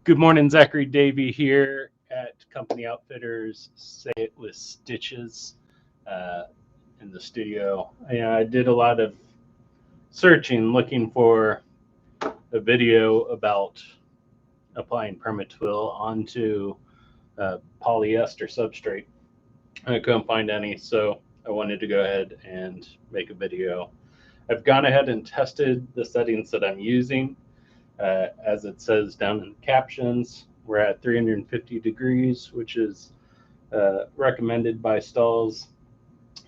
Good morning, Zachary Davey here at Company Outfitters. Say it with Stitches in the studio. I did a lot of searching looking for a video about applying Perma Twill onto polyester substrate. I couldn't find any, so I wanted to go ahead and make a video. I've gone ahead and tested the settings that I'm using. As it says down in the captions, we're at 350 degrees, which is recommended by STAHLS.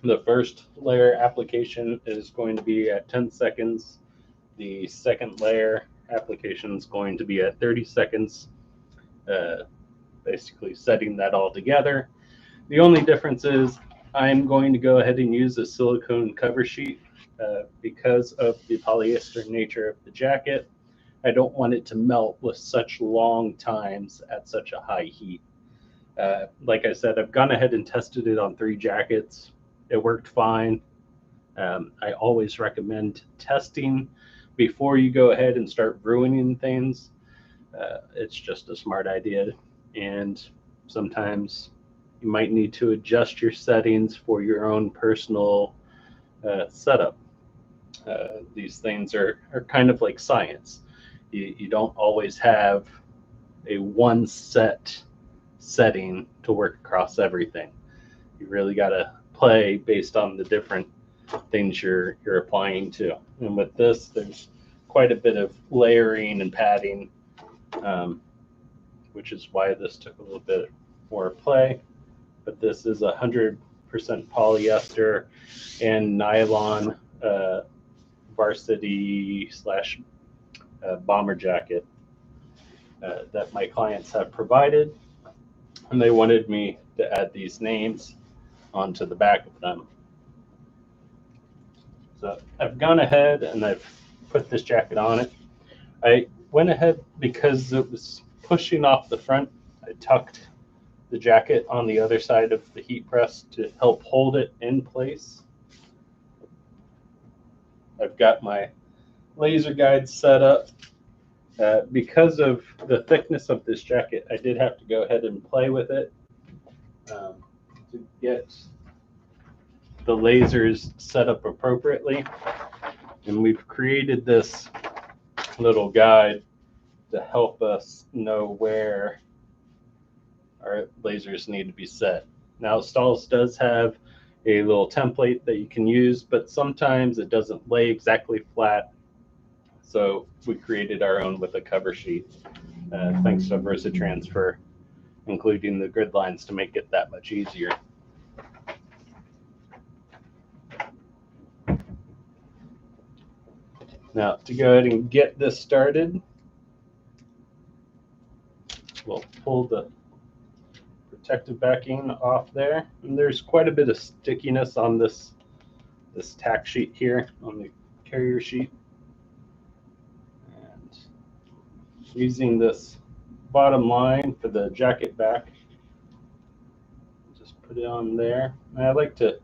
The first layer application is going to be at 10 seconds. The second layer application is going to be at 30 seconds, basically setting that all together. The only difference is I'm going to go ahead and use a silicone cover sheet because of the polyester nature of the jacket. I don't want it to melt with such long times at such a high heat. Like I said, I've gone ahead and tested it on 3 jackets. It worked fine. I always recommend testing before you go ahead and start ruining things. It's just a smart idea. And sometimes you might need to adjust your settings for your own personal setup. These things are kind of like science. You don't always have a one set setting to work across everything. You really got to play based on the different things you're applying to. And with this, there's quite a bit of layering and padding, which is why this took a little bit more play. But this is 100% polyester and nylon Varsity Bomber jacket that my clients have provided, and they wanted me to add these names onto the back of them. So I've gone ahead and I've put this jacket on it. I went ahead because it was pushing off the front. I tucked the jacket on the other side of the heat press to help hold it in place. I've got my laser guide set up. Because of the thickness of this jacket, I did have to go ahead and play with it to get the lasers set up appropriately. And we've created this little guide to help us know where our lasers need to be set. Now, STAHLS does have a little template that you can use, but sometimes it doesn't lay exactly flat. So we created our own with a cover sheet, thanks to VersaTransfer, including the grid lines to make it that much easier. Now, to go ahead and get this started, we'll pull the protective backing off there. And there's quite a bit of stickiness on this tack sheet here, on the carrier sheet. Using this bottom line for the jacket back, just put it on there. And I like to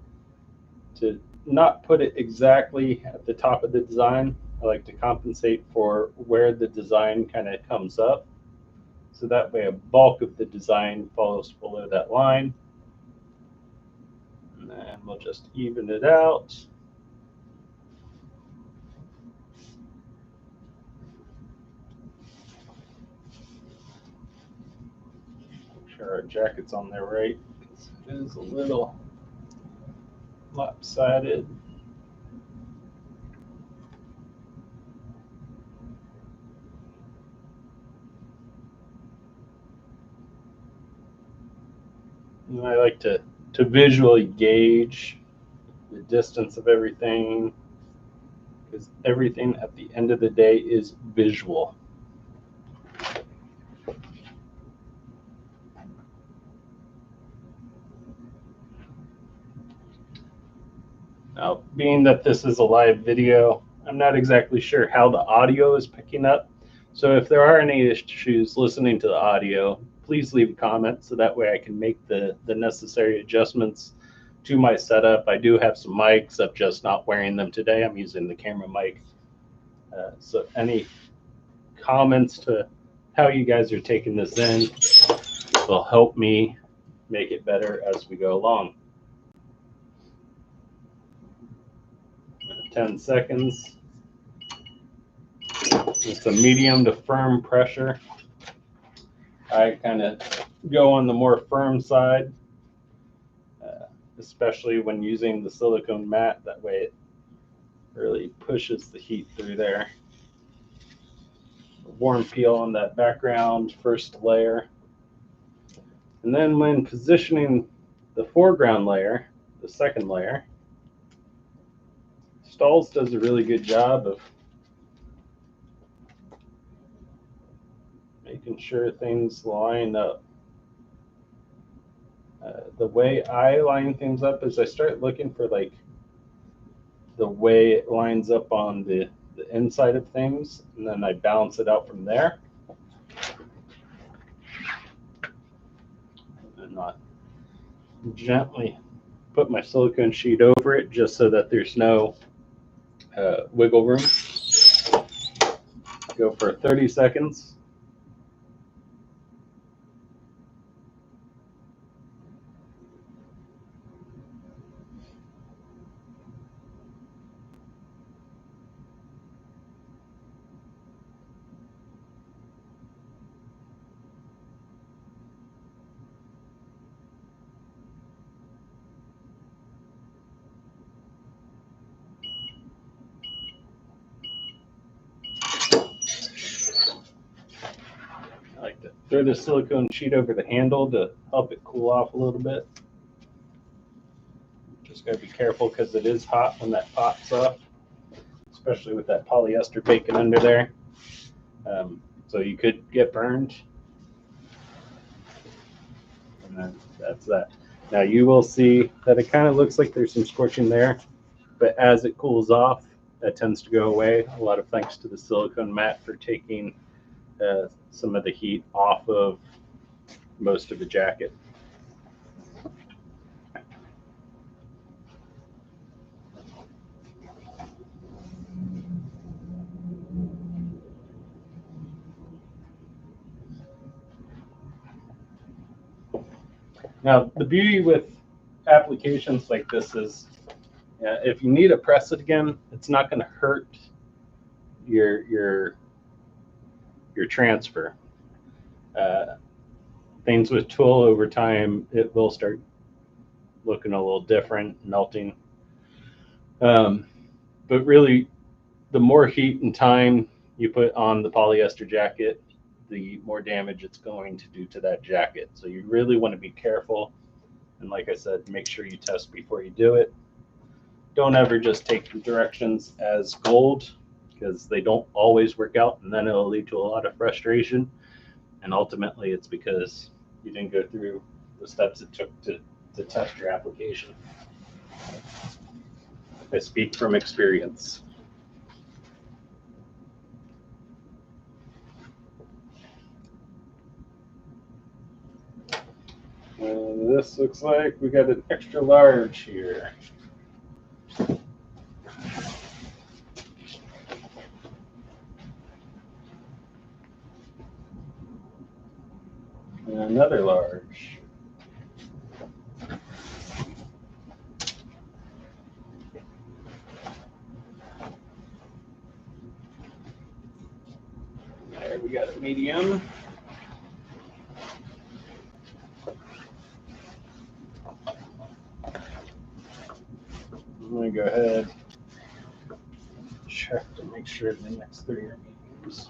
not put it exactly at the top of the design. I like to compensate for where the design kind of comes up, so that way a bulk of the design follows below that line. And then we'll just even it out. Our jacket's on there right, because it is a little lopsided. And I like to visually gauge the distance of everything, because everything at the end of the day is visual. Now, being that this is a live video, I'm not exactly sure how the audio is picking up. So if there are any issues listening to the audio, please leave a comment so that way I can make the necessary adjustments to my setup. I do have some mics. I'm just not wearing them today. I'm using the camera mic. So any comments to how you guys are taking this in will help me make it better as we go along. 10 seconds. It's a medium to firm pressure. I kind of go on the more firm side, especially when using the silicone mat. That way it really pushes the heat through there. Warm peel on that background first layer. And then when positioning the foreground layer, the second layer, STAHLS does a really good job of making sure things line up. The way I line things up is I start looking for like the way it lines up on the inside of things, and then I balance it out from there. And not gently put my silicone sheet over it just so that there's no wiggle room. Go for 30 seconds. I like to throw the silicone sheet over the handle to help it cool off a little bit. Just gotta be careful because it is hot when that pops up, especially with that polyester baking under there. So you could get burned. And then that's that. Now you will see that it kind of looks like there's some scorching there, but as it cools off, that tends to go away. A lot of thanks to the silicone mat for taking some of the heat off of most of the jacket. Now, the beauty with applications like this is if you need to press it again, it's not going to hurt your transfer. Things with twill over time, it will start looking a little different, melting. But really, the more heat and time you put on the polyester jacket, the more damage it's going to do to that jacket. So you really want to be careful. And like I said, make sure you test before you do it. Don't ever just take the directions as gold, because they don't always work out, and then it'll lead to a lot of frustration. And ultimately, it's because you didn't go through the steps it took to test your application. I speak from experience. And this looks like we got an extra large here. And another large. There we got a medium. I'm going to go ahead and check to make sure the next three are mediums.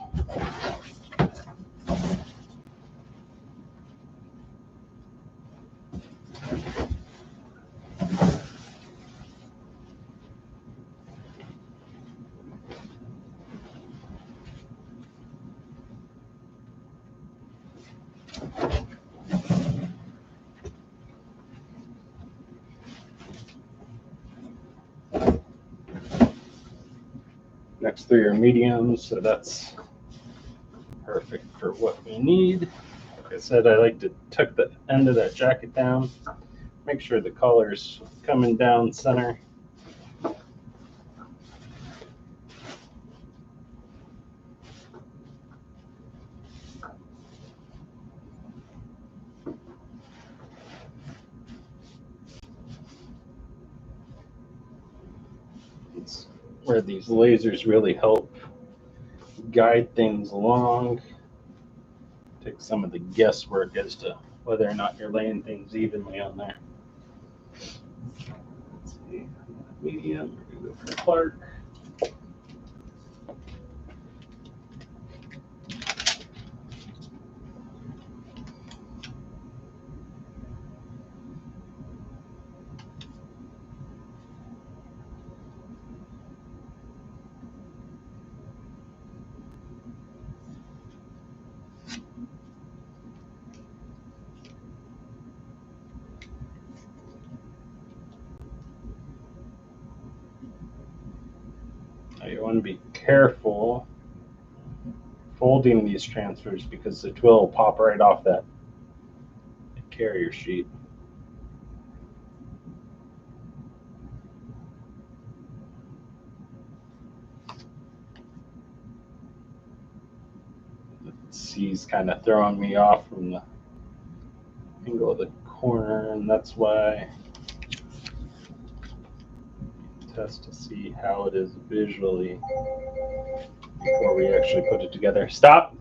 Next three are mediums, so that's perfect for what we need. Like I said, I like to tuck the end of that jacket down, make sure the collar's coming down center. where these lasers really help guide things along. Take some of the guesswork as to whether or not you're laying things evenly on there. Let's see, medium, we're gonna go for Clark. Now you want to be careful folding these transfers because the twill will pop right off that carrier sheet. The C's kind of throwing me off from the angle of the corner, and that's why I test to see how it is visually before we actually put it together. Stop.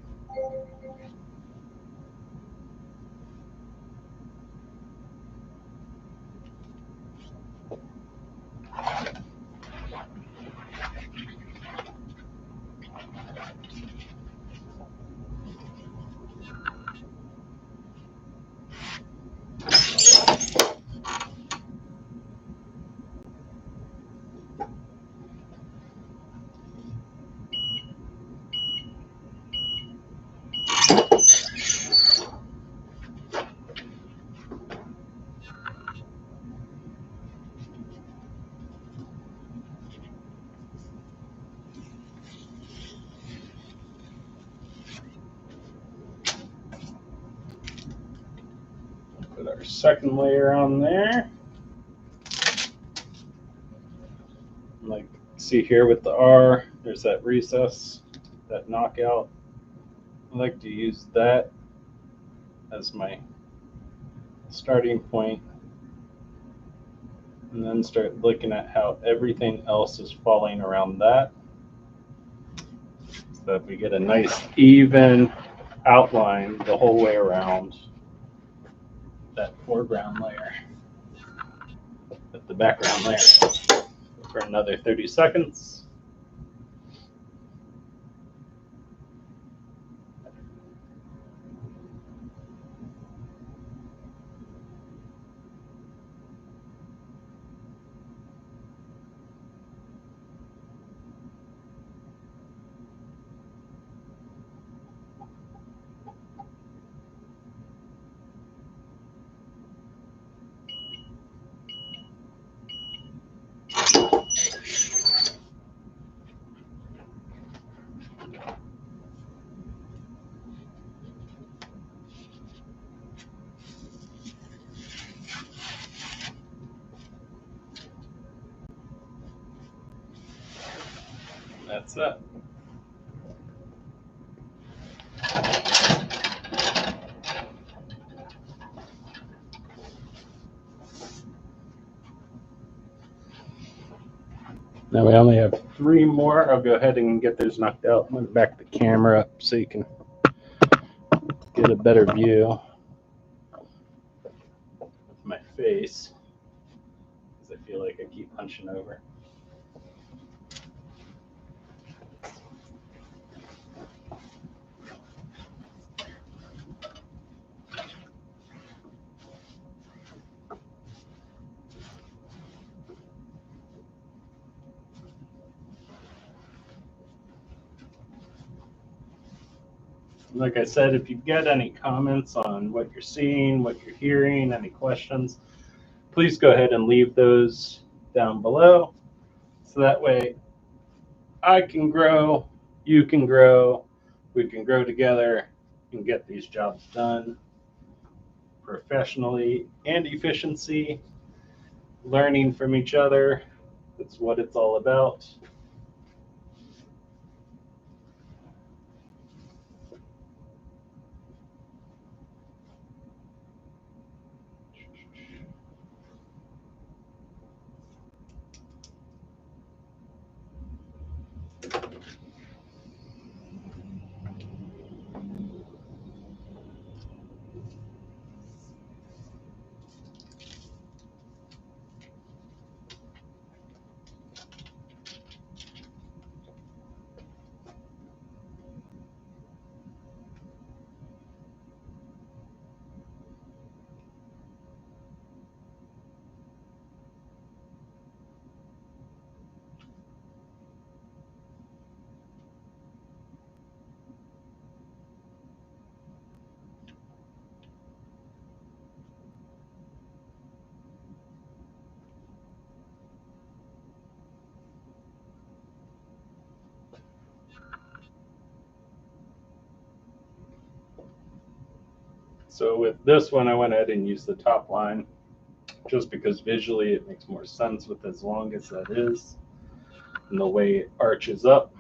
Put our second layer on there. Like, see here with the R, there's that recess, that knockout. I like to use that as my starting point, and then start looking at how everything else is falling around that, so that we get a nice even outline the whole way around that foreground layer with the background layer for another 30 seconds. That's it. Now we only have 3 more. I'll go ahead and get those knocked out. I'm going to back the camera up so you can get a better view of my face, because I feel like I keep punching over. Like I said, if you've got any comments on what you're seeing, what you're hearing, any questions, please go ahead and leave those down below. So that way I can grow, you can grow, we can grow together and get these jobs done professionally and efficiency, learning from each other. That's what it's all about. So with this one, I went ahead and used the top line just because visually it makes more sense with as long as that is and the way it arches up.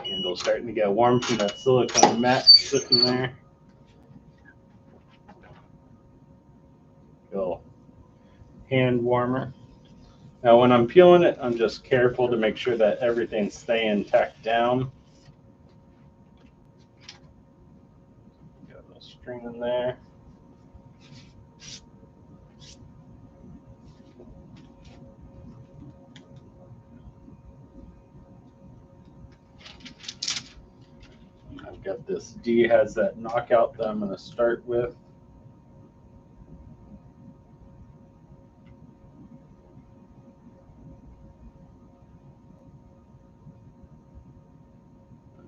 Handle's starting to get warm from that silicone mat sitting there. Little hand warmer. Now when I'm peeling it, I'm just careful to make sure that everything's staying tacked down. Got a little string in there. I've got this D has that knockout that I'm going to start with.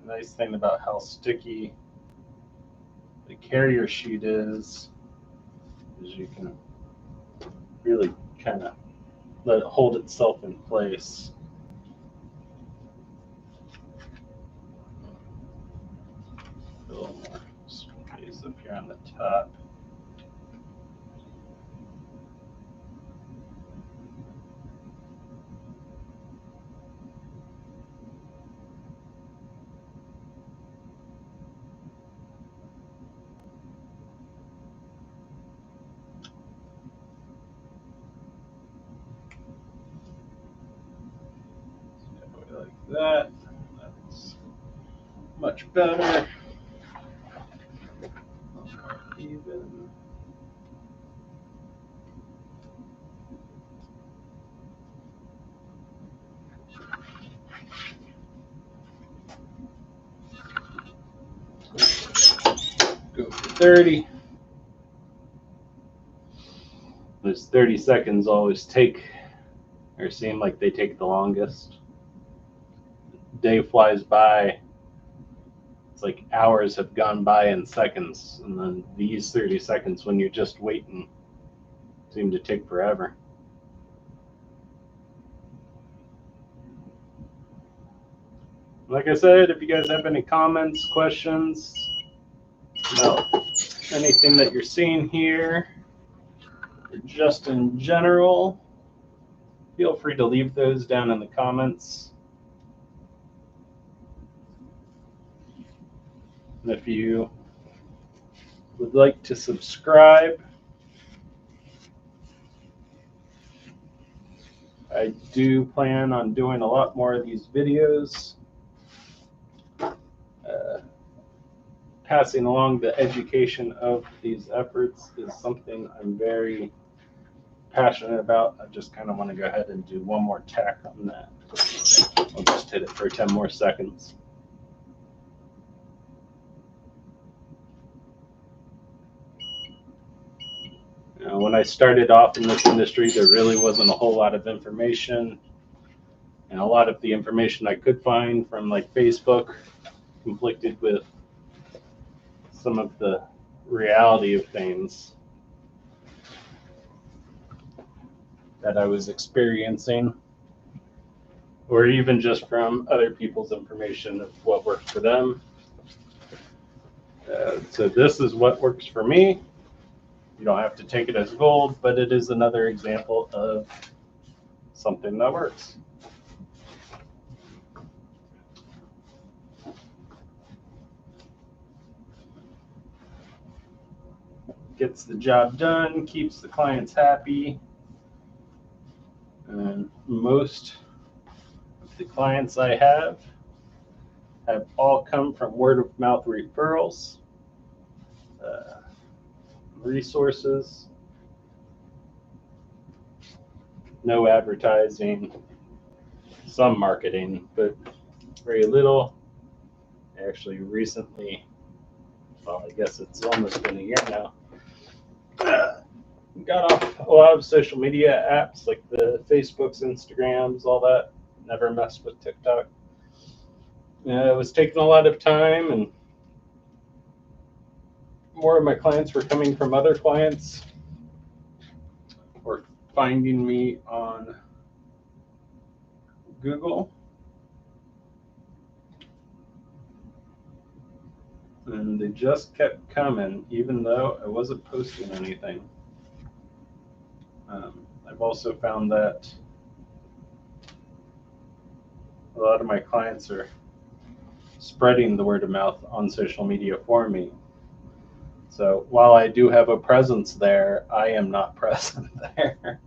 The nice thing about how sticky the carrier sheet is you can really kind of let it hold itself in place. A little more space up here on the top. Like that. That's much better. Even. Go for 30. Those 30 seconds always take, or seem like they take the longest. Day flies by. It's like hours have gone by in seconds, and then these 30 seconds when you're just waiting seem to take forever. Like I said, if you guys have any comments, questions about anything that you're seeing here, or just in general, feel free to leave those down in the comments. And if you would like to subscribe, I do plan on doing a lot more of these videos. Passing along the education of these efforts is something I'm very passionate about. I just kind of want to go ahead and do one more tack on that. I'll just hit it for 10 more seconds. When I started off in this industry, there really wasn't a whole lot of information, and a lot of the information I could find from like Facebook conflicted with some of the reality of things that I was experiencing, or even just from other people's information of what worked for them. So this is what works for me. You don't have to take it as gold, but it is another example of something that works. Gets the job done, keeps the clients happy. And most of the clients I have all come from word of mouth referrals, resources, no advertising, some marketing, but very little. Actually, recently, well, I guess it's almost been a year now, got off a lot of social media apps like the Facebooks, Instagrams, all that. Never messed with TikTok. It was taking a lot of time, and more of my clients were coming from other clients or finding me on Google. And they just kept coming, even though I wasn't posting anything. I've also found that a lot of my clients are spreading the word of mouth on social media for me. So while I do have a presence there, I am not present there.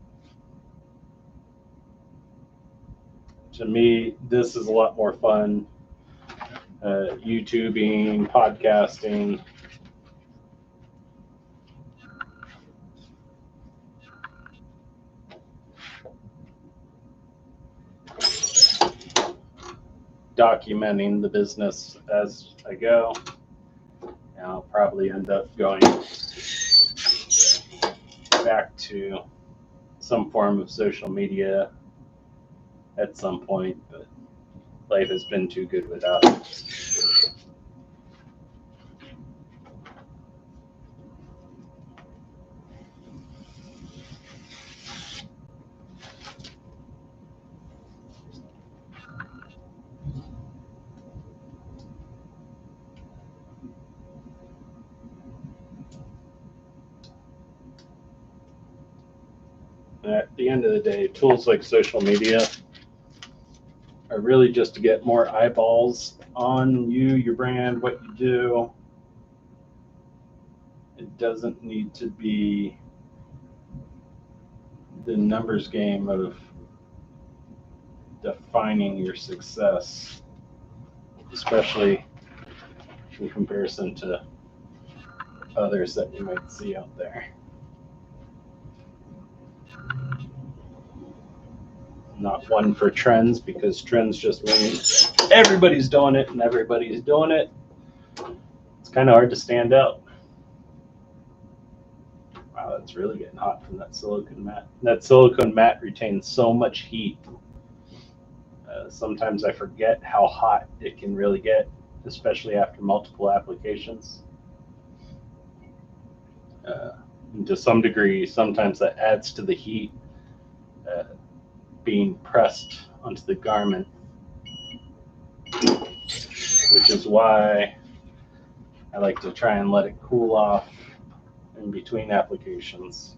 To me, this is a lot more fun. YouTubing, podcasting. Documenting the business as I go. And I'll probably end up going back to some form of social media at some point, but life has been too good without it. At the end of the day, tools like social media are really just to get more eyeballs on you, your brand, what you do. It doesn't need to be the numbers game of defining your success, especially in comparison to others that you might see out there. Not one for trends, because trends just means everybody's doing it and everybody's doing it. It's kind of hard to stand out. Wow, it's really getting hot from that silicone mat. That silicone mat retains so much heat. Sometimes I forget how hot it can really get, especially after multiple applications. And to some degree, sometimes that adds to the heat being pressed onto the garment, which is why I like to try and let it cool off in between applications.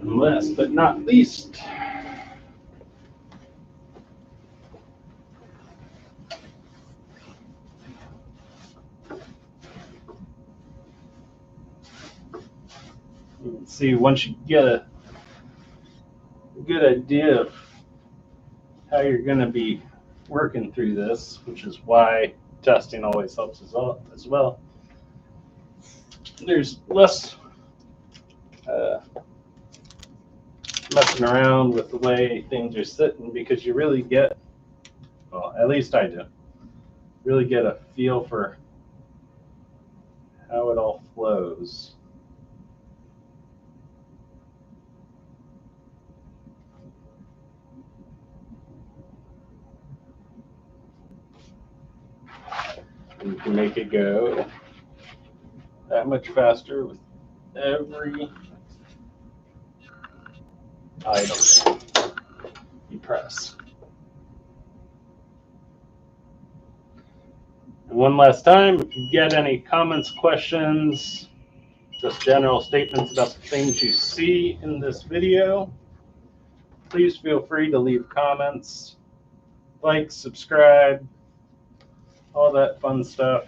Last but not least, see, once you get a good idea of how you're going to be working through this, which is why testing always helps as well, there's less messing around with the way things are sitting, because you really get, well, at least I do, really get a feel for how it all flows. And you can make it go that much faster with every item you press. And one last time, if you get any comments, questions, just general statements about the things you see in this video, please feel free to leave comments, like, subscribe, all that fun stuff.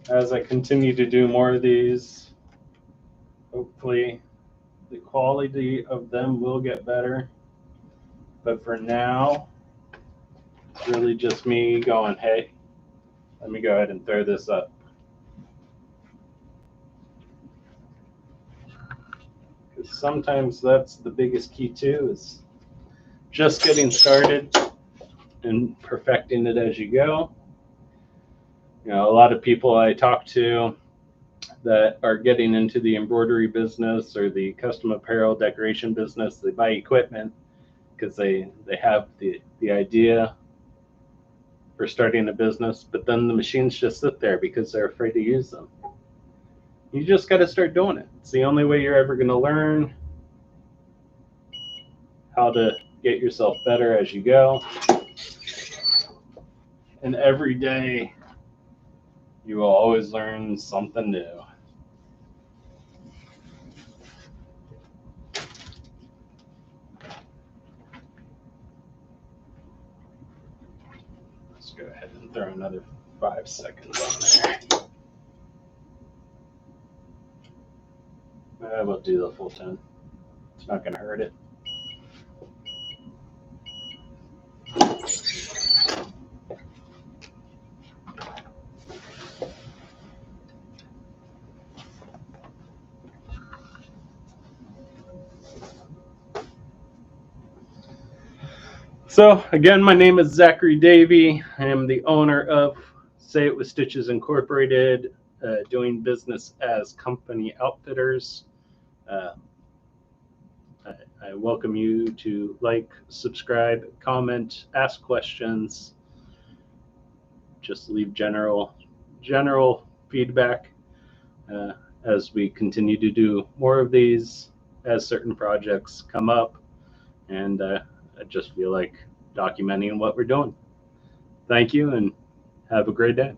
As I continue to do more of these, hopefully the quality of them will get better. But for now, it's really just me going, hey, let me go ahead and throw this up. Sometimes that's the biggest key too, is just getting started and perfecting it as you go. You know, a lot of people I talk to that are getting into the embroidery business or the custom apparel decoration business, they buy equipment because they have the idea for starting a business, but then the machines just sit there because they're afraid to use them. You just got to start doing it. It's the only way you're ever going to learn how to get yourself better as you go. And every day you will always learn something new. Let's go ahead and throw another 5 seconds on there. We'll do the full 10. It's not going to hurt it. So again, my name is Zachary Davey. I am the owner of Say It With Stitches Incorporated, doing business as Company Outfitters. I welcome you to like, subscribe, comment, ask questions, just leave general feedback as we continue to do more of these as certain projects come up, and I just feel like documenting what we're doing. Thank you and have a great day.